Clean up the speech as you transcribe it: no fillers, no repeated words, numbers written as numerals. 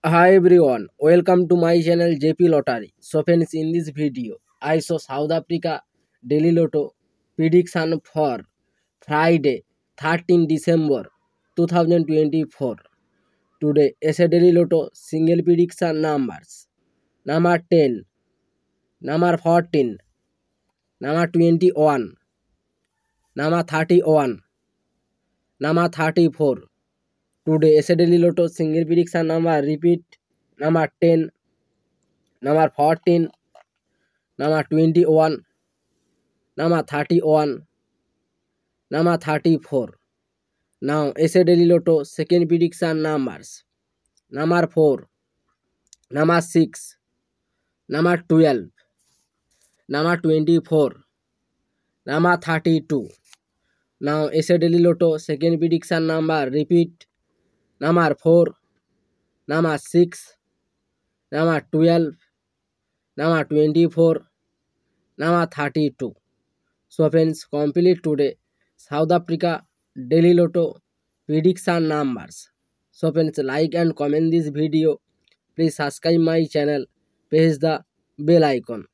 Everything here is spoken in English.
Hi everyone, welcome to my channel JP Lottery. So friends, in this video, I saw South Africa Daily Lotto prediction for Friday 13 December 2024. Today, SA Daily Lotto single prediction numbers. Number 10, number 14, number 21, number 31, number 34. Today, SA Daily Lotto single prediction number repeat number 10, number 14, number 21, number 31, number 34. Now SA Daily Lotto second prediction numbers. Number 4, number 6, number 12, number 24, number 32. Now SA Daily Lotto second prediction number repeat number 4, number 6, number 12, number 24, number 32. So friends, complete today South Africa Daily Lotto prediction numbers. So friends, like and comment this video. Please subscribe my channel. Press the bell icon.